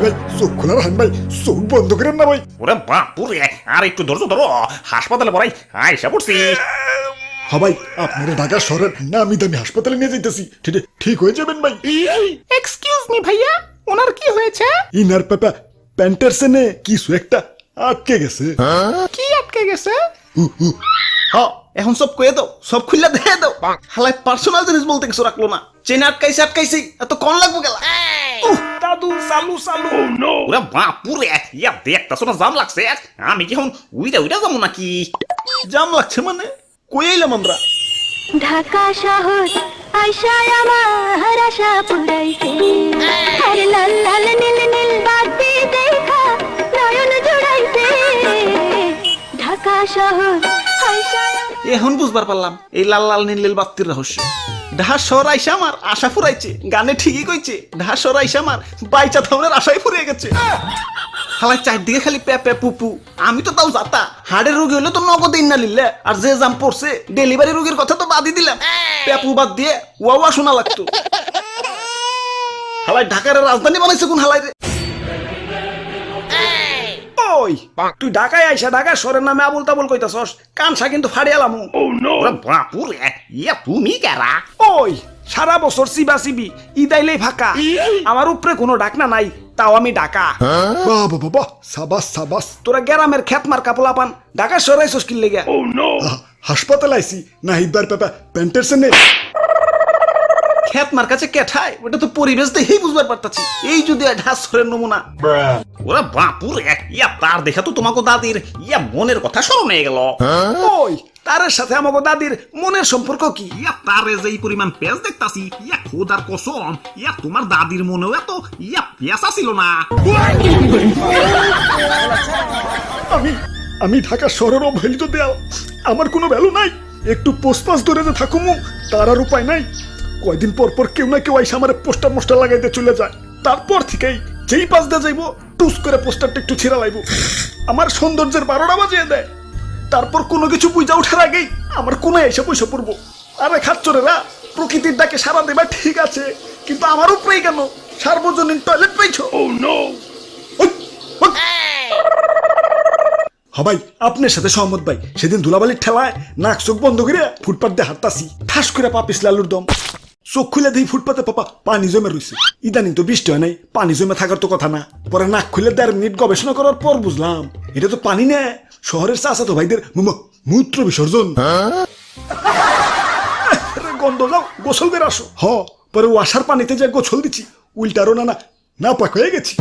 ভাই চোখ খোলা রাখেন ভাই, চোখ বন্ধ করেন না ভাই। ওরে বাপুরে, আর একটু ধৈর্য ধরো, হাসপাতালে পড়াই আইসা পড়ছি। হ্যাঁ ভাই, আপনারা ঢাকা শহরের নামি দামি হাসপাতালে নিয়ে যাইতেছি, ঠিক হয়ে যাবেন ভাই। এক্সকিউজ মি ভাইয়া, ওনার কি হয়েছে? ইনার পাপা প্যান্টের সেনে কিছু একটা আটকে গেছে। কি আটকে গেছে? হ্যাঁ, এখন সব কয়ে দাও, সব খুললা দেখে দাও। হালাই পার্সোনাল জিনিস বলতে কিছু রাখলো না। চেনে আটকাইছে এত কম লাগবো গেলা। দাদু চালু চালু। ওরে বাপুরে, ইয়া দেখতাছো না জাম লাগছে, আমি কি এখন উইরা যাবো নাকি? জাম লাগছে মানে কই আইলাম আমরা? ঢাকা শহর আয়শায় আমার আশা পুরাইছে, আর লাল লাল নীল নীল বাতি দেখা নয়ন জুড়াইছে। ঢাকা শহর আয়শায় এখন বুঝবার পারলাম এই লাল লাল নীল নীল বাত্তির রহস্য। ঢাকা শহর আইসা আমার আশা ফুরাইছে, গানে ঠিকই কইছে। ঢাকা শহর আইসা আমার বাইচা থামনের আশাই ফুরিয়ে গেছে। হালাই চারদিকে খালি প্যাপে পুপু, আমি তো তাও যাতা। হাড়ের রোগী হলে তো নগদ ইন্না লিল্লে, আর যে জাম পড়ছে ডেলিভারি রোগীর কথা তো বাদই দিলাম। প্যাপু বাদ দিয়ে ওয়া শোনা লাগতো। হালাই ঢাকার রাজধানী বানাইছে কোন হালাই রে? ওই তুই ঢাকায় আইসা ঢাকা শহরের নামে আবুল তাবুল কইতাছস, কানসা কিন্তু ফাড়িয়ালামু। ওরে বাপুরে, ইয়া তুমি কারা? ওই সারা বছর সিবি ইদাইলেই ফাঁকা, আমার উপরে কোনো ডাকনা নাই, তাও আমি ঢাকা। বাবা বাবা, সাবাস সাবাস। তোরা গ্রামের খেত মার কাপলা পান, ঢাকা শহরে আইসস কি লেগে? হাসপাতালে আইছি, নাহিদবার পাপা প্যান্টের সেনে। খেত মার কাছে কেঠায়, ওটা তো পরিবেশ দেখেই বুঝবার পারতাছি। এই যদি ঢাকা শহরের নমুনা। ওরে বাপুরে, ইয়া তার দেখা তো তোমাকে দাদির ইয়া মনের কথা স্মরণ হয়ে গেল। ওই তারের সাথে আমাকে দাদির মনের সম্পর্ক কি? ইয়া তারে যেই পরিমাণ পেঁচ দেখতাছি, ইয়া খোদার কসম, ইয়া তোমার দাদির মনেও এত ইয়া পেঁচ ছিল না। আমি ঢাকা শহরের অবহেলিত দেয়াল, আমার কোনো ভ্যালু নাই। একটু পোস্টপাস ধরে যে থাকুমু তার আর উপায় নাই। কয়দিন পর পর কেউ না কেউ আইসা আমার পোস্টার মোস্টার লাগাইতে চলে যায়। তারপর থেকেই যেই পাশ দিয়ে যাইবো টুস করে পোস্টারটা একটু ছিঁড়া লাইব, আমার সৌন্দর্যের 12টা বাজিয়ে দেয়। তারপর কোনো কিছু বুঝা ওঠার আগেই আমার কোনো এসে পয়সা পড়বো। আরে খাচ্চরেরা, প্রকৃতির ডাকে সারা দেবা ঠিক আছে, কিন্তু আমার উপরেই কেন সার্বজনীন টয়লেট পাইছো? ভাই আপনার সাথে সহমত ভাই। সেদিন ধুলাবালির ঠেলায় নাক চোখ বন্ধ করে ফুটপাত দিয়ে হাঁটতাছি, ঠাস করে পা পিছলে আলুর দম। চোখ খুলে দিই ফুটপাতে পাপা পানি জমে রয়েছে। ইদানিং তো বৃষ্টি হয় নাই, পানি জমে থাকার তো কথা না। পরে নাক খুলে 1.5 মিনিট গবেষণা করার পর বুঝলাম এটা তো পানি না, শহরের চাচাতো ভাইদের মূত্র বিসর্জন। গন্ধ যাও, গোসল করে আসো। পরে ওয়াসার পানিতে যে গোসল দিচ্ছি, উল্টারও না পাক হয়ে গেছি।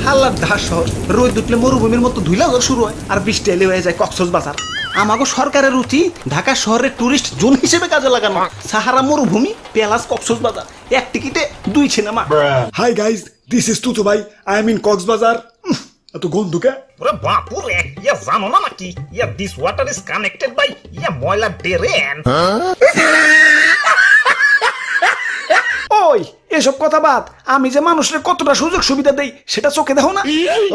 হাল্লার ঢাকা শহর রোদ উঠলে মরুভূমির মতো ধুইলা শুরু হয়, আর বৃষ্টি এলে হয়ে যায় কক্সবাজার। আমাকে সরকারের উচিত ঢাকা শহরের টুরিস্ট জোন হিসেবে কাজে লাগানো। সাহারা মরুভূমি প্যালাস কক্সবাজার, এক টিকিটে 2 cinema. Hi guys, this is Tutu ভাই, আই এম ইন কক্সবাজার। এত গন্ধ কে? ওরে বাপুরে, ইয়া জানো না নাকি ইয়া this water is connected by ইয়া ময়লা ড্রেন। ওই এসব কথা বাদ, আমি যে মানুষের কতটা সুযোগ সুবিধা দেই সেটা চোখে দেখো না?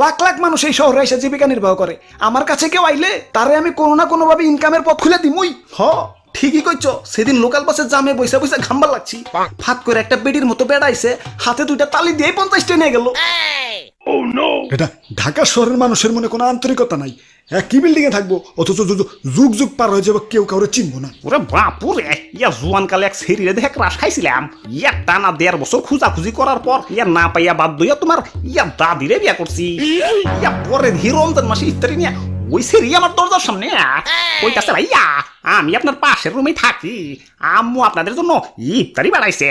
লাখ লাখ মানুষ এই শহরে এসে জীবিকা নির্বাহ করে। আমার কাছে কেউ আইলে তারে আমি কোনো না কোনো ভাবে ইনকামের পথ খুলে দিমুই। ঠিকই কইছ। সেদিন লোকাল বাসে জামে বইসা বইসা ঘাম্বার লাগছি, ফাত করে একটা বেডির মতো বেড়াইছে, হাতে 2টা তালি দিয়ে 50টা নিয়ে গেল। এটা ঢাকা শহরের মানুষের মনে কোনো আন্তরিকতা নাই। একই বিল্ডিং এ থাকবো, অথচ যুগ যুগ পার হয়ে যাবে, কেউ কাউরে চিনবো না। ওরে বাপুরে, ইয়া জুয়ান কালে এক সেরিরে দেখে ক্রাশ খাইছিলাম। ইয়া টানা 1.5 বছর খুঁজাখুঁজি করার পর ইয়া না পাইয়া বাধ্য হইয়া তোমার ইয়া দাদিরে বিয়া করছি। ইয়া পরে রমজান মাসে ইফতারি নিয়ে ওই সেরি আমার দরজার সামনে কইতাছে, ভাইয়া আমি আপনার পাশের রুমে থাকি, আম্মু আপনাদের জন্য ইফতারি বানাইছে।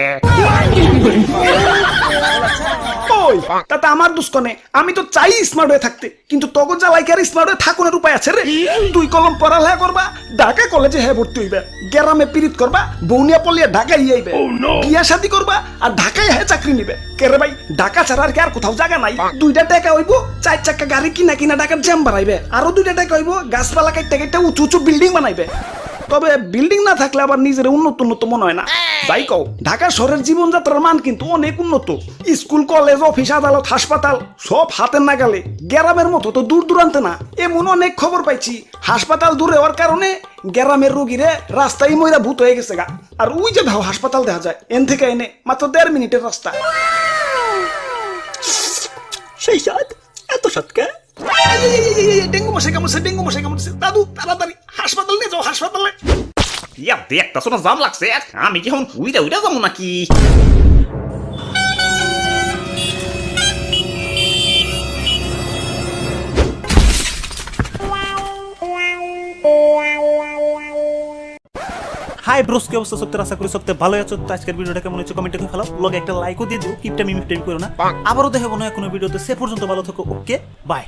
ওই তাতে আমার দুষ্কনে, আমি তো চাই স্মার্ট হয়ে থাকতে, কিন্তু তখন জ্বালাই কি আর স্মার্ট হয়ে থাকুনের উপায় আছে রে? 2 কলম পড়ালেখা করবা, ঢাকা কলেজে ভর্তি হইবে, গ্রামে পিরিত করবা, বৌনিয়া পলিয়া ঢাকায় আইবে, বিয়া শাদি করবা আর ঢাকায় চাকরি নিবে। কেরে ভাই, ঢাকা ছাড়া আর কি আর কোথাও জায়গা নাই? 2টা টাকা হইব 4 চাকা গাড়ি কিনা ঢাকার জ্যাম বাড়াইবে, আরো 2টা টাকা হইব গাছপালা কাটতে কাটতে উঁচু উঁচু বিল্ডিং বানাইবে। তবে বিল্ডিং না থাকলে আবার নিজের উন্নত মনে হয় না। যাই কও, ঢাকা শহরের জীবনযাত্রার মান কিন্তু অনেক উন্নত। স্কুল, কলেজ, অফিস, আদালত, হাসপাতাল সব হাতের নাগালে। গ্রামের মতো তো দূর দূরান্তে না। এমন অনেক খবর পাইছি, হাসপাতাল দূরে হওয়ার কারণে গ্রামের রোগীরে রাস্তায় ময়রা ভূত হয়ে গেছে গা। আর ওই যে ভাও হাসপাতাল দেখা যায়, এন থেকে এনে মাত্র 1.5 মিনিটের রাস্তা। সেই সাত এত সাতকে ডেঙ্গু মশাই কামড়ছে, ডেঙ্গু মশাই কামড়ছে। দাদু তাড়াতাড়ি হাসপাতাল নিয়ে যাও, হাসপাতালে। ইয়া দেখতাছো না জাম লাগছে, আমি কি এখন উইরা উইরা যাবো নাকি? হাই ব্রোস, কি অবস্থা? সত্যি আশা করি সত্যি ভালো আছো। তো আজকের ভিডিওটা কেমন হচ্ছে কমেন্টে করে ফেলো, লগে একটা লাইকও দিয়ে দিও। কিপটা মিমিটাই করো না। আবারও দেখাবো না কোনো ভিডিওতে। সে পর্যন্ত ভালো থাকো। ওকে, বাই।